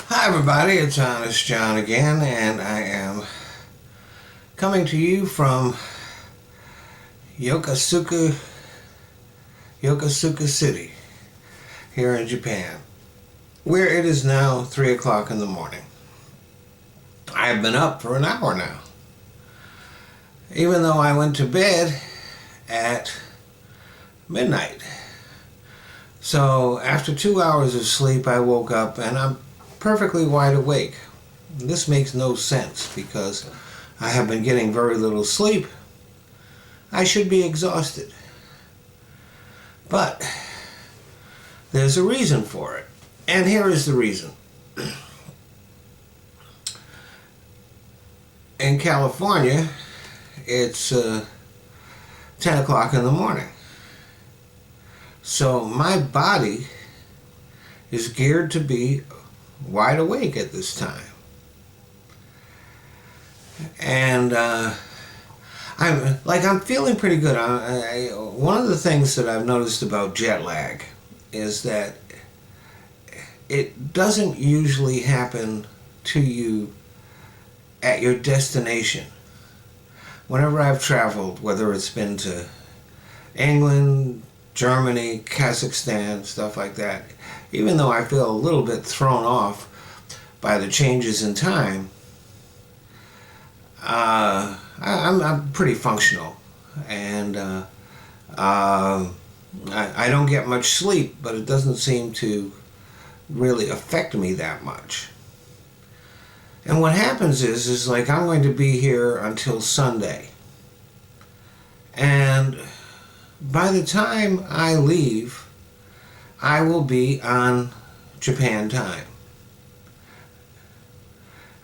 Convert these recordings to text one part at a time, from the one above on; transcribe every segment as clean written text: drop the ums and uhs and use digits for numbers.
Hi everybody, it's Honest John again, and I am coming to you from Yokosuka, Yokosuka City, here in Japan, where it is now 3 o'clock in the morning. I have been up for an hour now, even though I went to bed at midnight. So after 2 hours of sleep, I woke up and I'm perfectly wide awake. This makes no sense because I have been getting very little sleep. I should be exhausted. But there's a reason for it. And here is the reason. In California, it's 10 o'clock in the morning. So my body is geared to be wide awake at this time. And I'm feeling pretty good. One of the things that I've noticed about jet lag is that it doesn't usually happen to you at your destination. Whenever I've traveled, whether it's been to England, Germany, Kazakhstan, stuff like that, even though I feel a little bit thrown off by the changes in time, I'm pretty functional, and I don't get much sleep, but it doesn't seem to really affect me that much. And what happens is like I'm going to be here until Sunday, and by the time I leave, I will be on Japan time.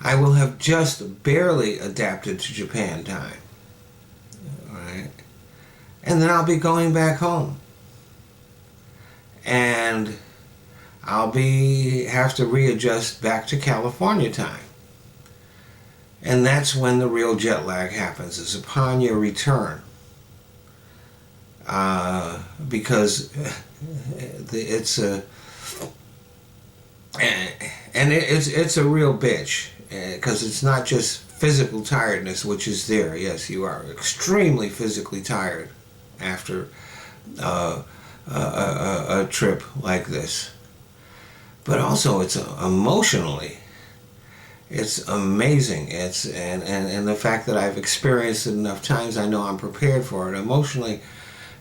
I will have just barely adapted to Japan time. All right? And then I'll be going back home. And I'll have to readjust back to California time. And that's when the real jet lag happens, is upon your return. Because it's a real bitch, because it's not just physical tiredness, which is there. Yes, you are extremely physically tired after a trip like this, but also it's emotionally, it's amazing. And the fact that I've experienced it enough times, I know I'm prepared for it emotionally.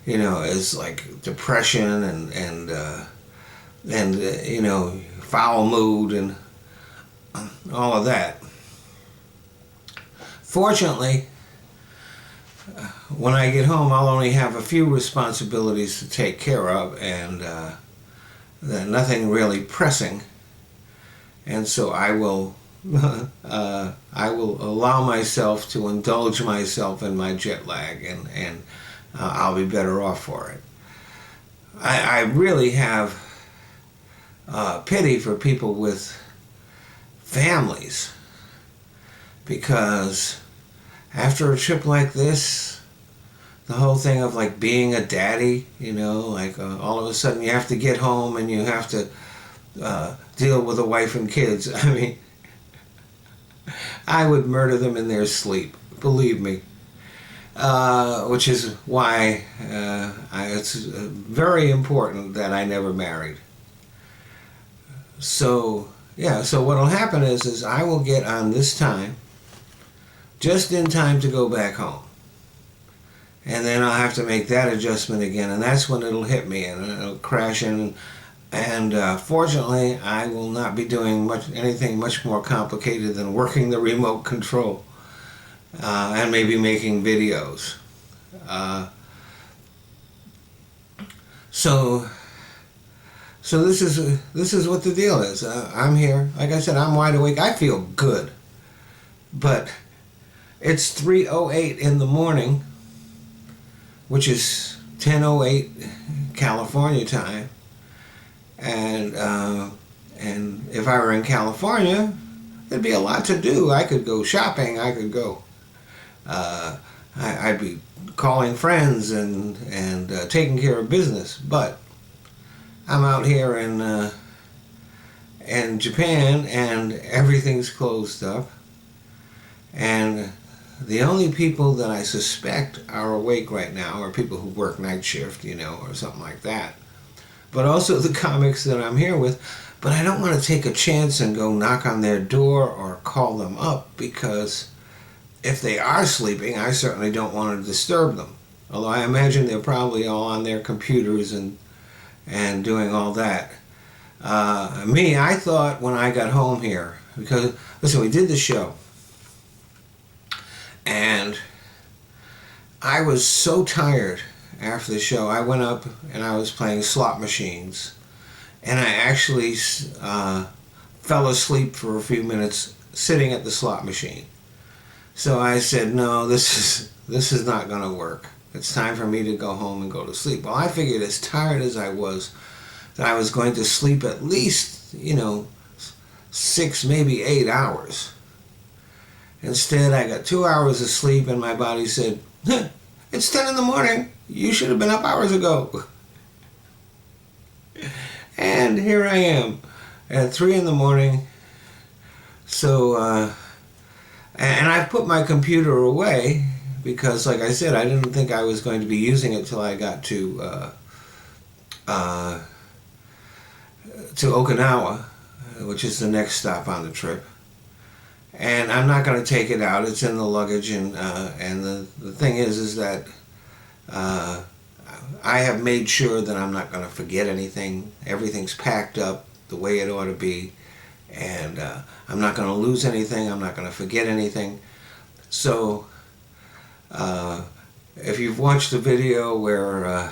Is like depression and foul mood and all of that. Fortunately, when I get home, I'll only have a few responsibilities to take care of, and nothing really pressing. And so I will allow myself to indulge myself in my jet lag, and I'll be better off for it. I really have pity for people with families, because after a trip like this, the whole thing of like being a daddy, all of a sudden you have to get home and you have to deal with a wife and kids. I mean, I would murder them in their sleep, believe me. Which is why it's very important that I never married. So what'll happen is I will get on this time, just in time to go back home. And then I'll have to make that adjustment again, and that's when it'll hit me, and it'll crash in. And fortunately, I will not be doing anything much more complicated than working the remote control. And maybe making videos. So this is what the deal is. I'm here. Like I said, I'm wide awake. I feel good, but it's 3:08 in the morning, which is 10:08 California time, and if I were in California, there'd be a lot to do. I could go shopping. I could go. I'd be calling friends and taking care of business. But I'm out here in Japan and everything's closed up. And the only people that I suspect are awake right now are people who work night shift, or something like that. But also the comics that I'm here with. But I don't want to take a chance and go knock on their door or call them up, because if they are sleeping, I certainly don't want to disturb them. Although I imagine they're probably all on their computers and doing all that. I thought when I got home here, because, listen, we did the show, and I was so tired after the show. I went up and I was playing slot machines, and I actually fell asleep for a few minutes sitting at the slot machine. So I said, no, this is not going to work. It's time for me to go home and go to sleep. Well, I figured, as tired as I was, that I was going to sleep at least, 6, maybe 8 hours. Instead, I got 2 hours of sleep, and my body said, it's 10 in the morning. You should have been up hours ago. And here I am at 3 in the morning. So, and I put my computer away because, like I said, I didn't think I was going to be using it till I got to Okinawa, which is the next stop on the trip. And I'm not going to take it out. It's in the luggage, and the thing is that I have made sure that I'm not going to forget anything. Everything's packed up the way it ought to be, and I'm not going to lose anything. I'm not going to forget anything. So if you've watched the video where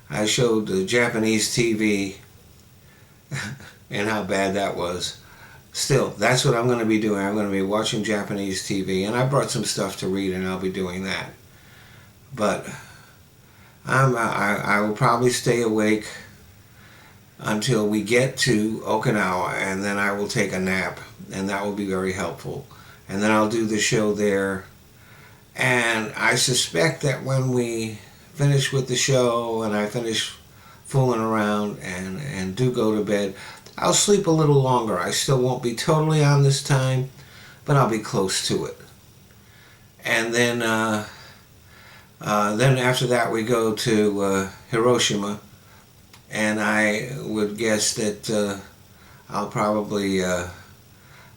I showed the Japanese TV and how bad that was, still, that's what I'm going to be doing. I'm going to be watching Japanese TV, and I brought some stuff to read, and I'll be doing that. But I will probably stay awake until we get to Okinawa, and then I will take a nap, and that will be very helpful. And then I'll do the show there. And I suspect that when we finish with the show and I finish fooling around and do go to bed, I'll sleep a little longer. I still won't be totally on this time, but I'll be close to it. And then after that we go to Hiroshima, and I would guess that I'll probably,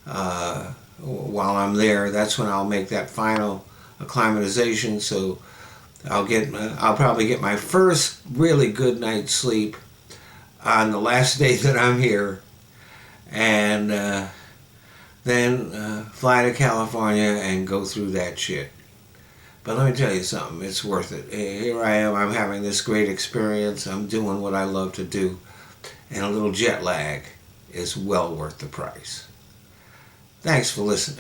while I'm there, that's when I'll make that final acclimatization. So I'll probably get my first really good night's sleep on the last day that I'm here, and then fly to California and go through that shit. But let me tell you something, it's worth it. Here I am, I'm having this great experience, I'm doing what I love to do, and a little jet lag is well worth the price. Thanks for listening.